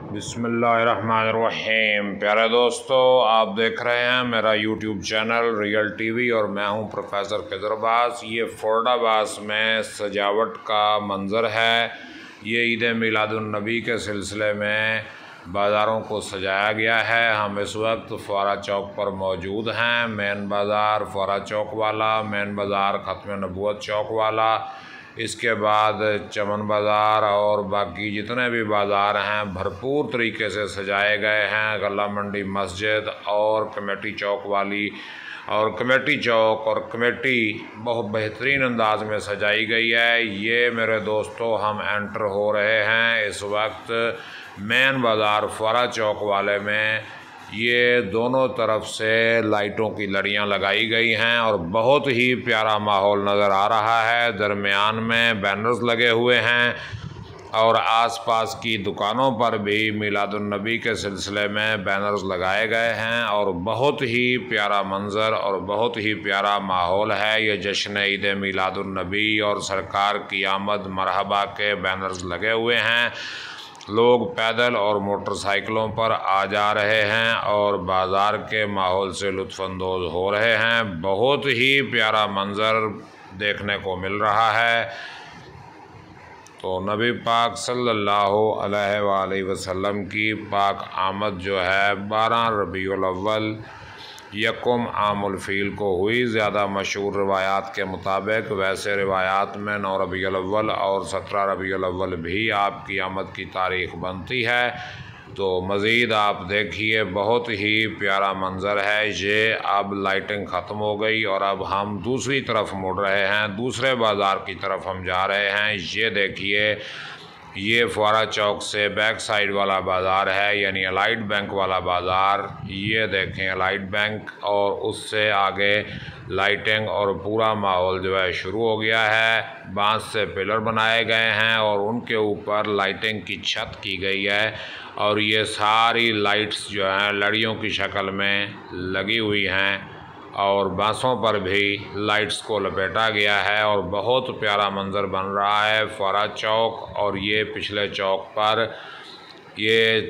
बिस्मिल्लाहिर्रहमानिर्रहीम। प्यारे दोस्तों, आप देख रहे हैं मेरा यूट्यूब चैनल रियल टीवी और मैं हूं प्रोफेसर खिज़र अब्बास। ये फर्रुखाबाद में सजावट का मंज़र है। ये ईद मिलादुन्नबी के सिलसिले में बाज़ारों को सजाया गया है। हम इस वक्त फुआरा चौक पर मौजूद हैं। मेन बाज़ार फुआरा चौक वाला, मेन बाज़ार ख़त्म नबूवत चौक वाला, इसके बाद चमन बाज़ार और बाकी जितने भी बाज़ार हैं भरपूर तरीके से सजाए गए हैं। गला मंडी मस्जिद और कमेटी चौक वाली और कमेटी चौक और कमेटी बहुत बेहतरीन अंदाज में सजाई गई है। ये मेरे दोस्तों हम एंटर हो रहे हैं इस वक्त मेन बाज़ार फुआरा चौक वाले में। ये दोनों तरफ से लाइटों की लड़ियां लगाई गई हैं और बहुत ही प्यारा माहौल नज़र आ रहा है। दरमियान में बैनर्स लगे हुए हैं और आसपास की दुकानों पर भी मिलादुन्नबी के सिलसिले में बैनर्स लगाए गए हैं और बहुत ही प्यारा मंज़र और बहुत ही प्यारा माहौल है। ये जश्न ईद मिलादुन्नबी और सरकार की आमद मरहबा के बैनर्स लगे हुए हैं। लोग पैदल और मोटरसाइकिलों पर आ जा रहे हैं और बाज़ार के माहौल से लुत्फ़अंदोज़ हो रहे हैं। बहुत ही प्यारा मंज़र देखने को मिल रहा है। तो नबी पाक सल्लल्लाहु अलैहि वसल्लम की पाक आमद जो है 12 रबीउल अव्वल यकुम आमुल फ़ील को हुई। ज़्यादा मशहूर रिवायात के मुताबिक, वैसे रिवायात में 9 रबीउल अव्वल और 17 रबीउल अव्वल भी आपकी आमद की तारीख़ बनती है। तो मज़ीद आप देखिए, बहुत ही प्यारा मंज़र है ये। अब लाइटिंग ख़त्म हो गई और अब हम दूसरी तरफ मुड़ रहे हैं, दूसरे बाज़ार की तरफ हम जा रहे हैं। ये देखिए, ये फुआरा चौक से बैक साइड वाला बाज़ार है, यानी अलाइड बैंक वाला बाज़ार। ये देखें अलाइड बैंक और उससे आगे लाइटिंग और पूरा माहौल जो है शुरू हो गया है। बांस से पिलर बनाए गए हैं और उनके ऊपर लाइटिंग की छत की गई है और ये सारी लाइट्स जो हैं लड़ियों की शक्ल में लगी हुई हैं और बाँसों पर भी लाइट्स को लपेटा गया है और बहुत प्यारा मंज़र बन रहा है फुआरा चौक। और ये पिछले चौक पर ये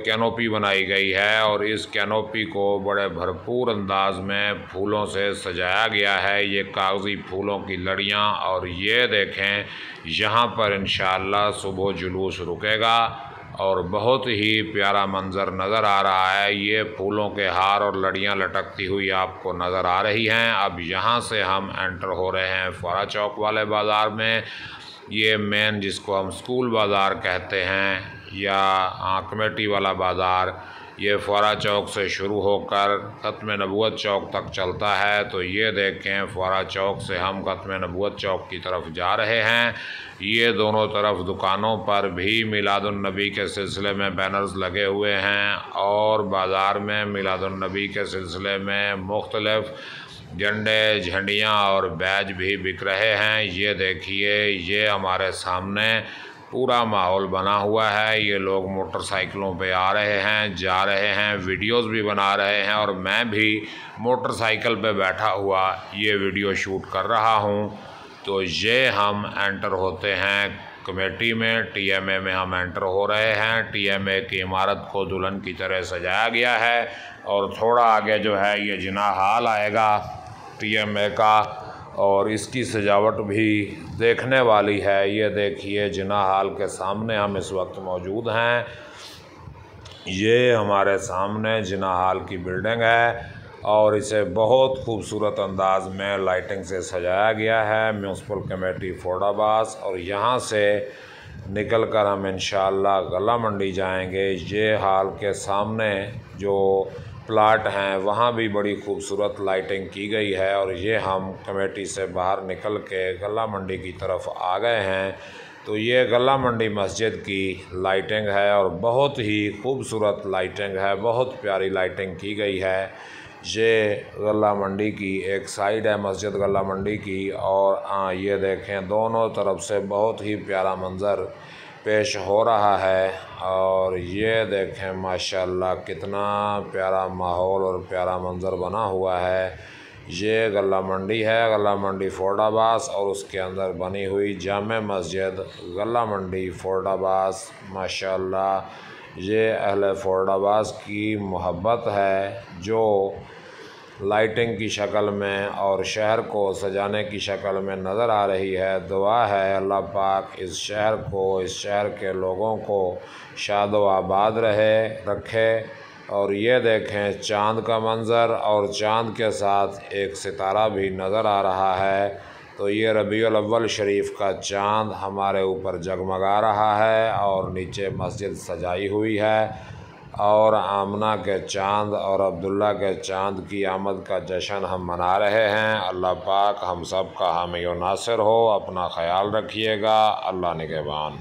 कैनोपी बनाई गई है और इस कैनोपी को बड़े भरपूर अंदाज में फूलों से सजाया गया है। ये कागज़ी फूलों की लड़ियाँ और ये देखें, यहाँ पर इंशाअल्लाह सुबह जुलूस रुकेगा और बहुत ही प्यारा मंज़र नज़र आ रहा है। ये फूलों के हार और लड़ियाँ लटकती हुई आपको नज़र आ रही हैं। अब यहाँ से हम एंटर हो रहे हैं फुआरा चौक वाले बाज़ार में। ये मेन जिसको हम स्कूल बाज़ार कहते हैं या कमेटी वाला बाज़ार, ये फुआरा चौक से शुरू होकर ख़त्म नबूवत चौक तक चलता है। तो ये देखें, फुआरा चौक से हम ख़त्म नबूवत चौक की तरफ जा रहे हैं। ये दोनों तरफ दुकानों पर भी मिलादुन्नबी के सिलसिले में बैनर्स लगे हुए हैं और बाज़ार में मिलादुन्नबी के सिलसिले में मुख्तलिफ़ झंडे, झंडियाँ और बैज भी बिक रहे हैं। ये देखिए, ये हमारे सामने पूरा माहौल बना हुआ है। ये लोग मोटरसाइकिलों पे आ रहे हैं, जा रहे हैं, वीडियोस भी बना रहे हैं और मैं भी मोटरसाइकिल पे बैठा हुआ ये वीडियो शूट कर रहा हूँ। तो ये हम एंटर होते हैं कमेटी में, टीएमए में हम एंटर हो रहे हैं। टीएमए की इमारत को दुल्हन की तरह सजाया गया है और थोड़ा आगे जो है ये जिना हाल आएगा टीएमए का और इसकी सजावट भी देखने वाली है। ये देखिए, जिना हाल के सामने हम इस वक्त मौजूद हैं। ये हमारे सामने जिना हाल की बिल्डिंग है और इसे बहुत खूबसूरत अंदाज में लाइटिंग से सजाया गया है म्यूनसिपल कमेटी फर्रुखाबाद। और यहाँ से निकल कर हम इंशाअल्लाह गला मंडी जाएंगे। ये हाल के सामने जो प्लाट हैं वहाँ भी बड़ी खूबसूरत लाइटिंग की गई है और ये हम कमेटी से बाहर निकल के गला मंडी की तरफ आ गए हैं। तो ये गला मंडी मस्जिद की लाइटिंग है और बहुत ही खूबसूरत लाइटिंग है, बहुत प्यारी लाइटिंग की गई है। ये गला मंडी की एक साइड है मस्जिद गला मंडी की और ये देखें, दोनों तरफ से बहुत ही प्यारा मंज़र पेश हो रहा है। और ये देखें माशाल्लाह कितना प्यारा माहौल और प्यारा मंज़र बना हुआ है। ये गला मंडी है, गला मंडी फर्रुखाबाद और उसके अंदर बनी हुई जामे मस्जिद गला मंडी फर्रुखाबाद। माशाल्लाह ये अहले फर्रुखाबाद की मोहब्बत है जो लाइटिंग की शक्ल में और शहर को सजाने की शक्ल में नज़र आ रही है। दुआ है अल्लाह पाक इस शहर को, इस शहर के लोगों को शाद व आबाद रखे। और ये देखें चाँद का मंज़र, और चाँद के साथ एक सितारा भी नज़र आ रहा है। तो ये रबीउल अव्वल शरीफ का चाँद हमारे ऊपर जगमगा रहा है और नीचे मस्जिद सजाई हुई है। और आमना के चाँद और अब्दुल्ला के चाँद की आमद का जश्न हम मना रहे हैं। अल्लाह पाक हम सब का हामी व नासिर हो। अपना ख्याल रखिएगा। अल्लाह निगहबान।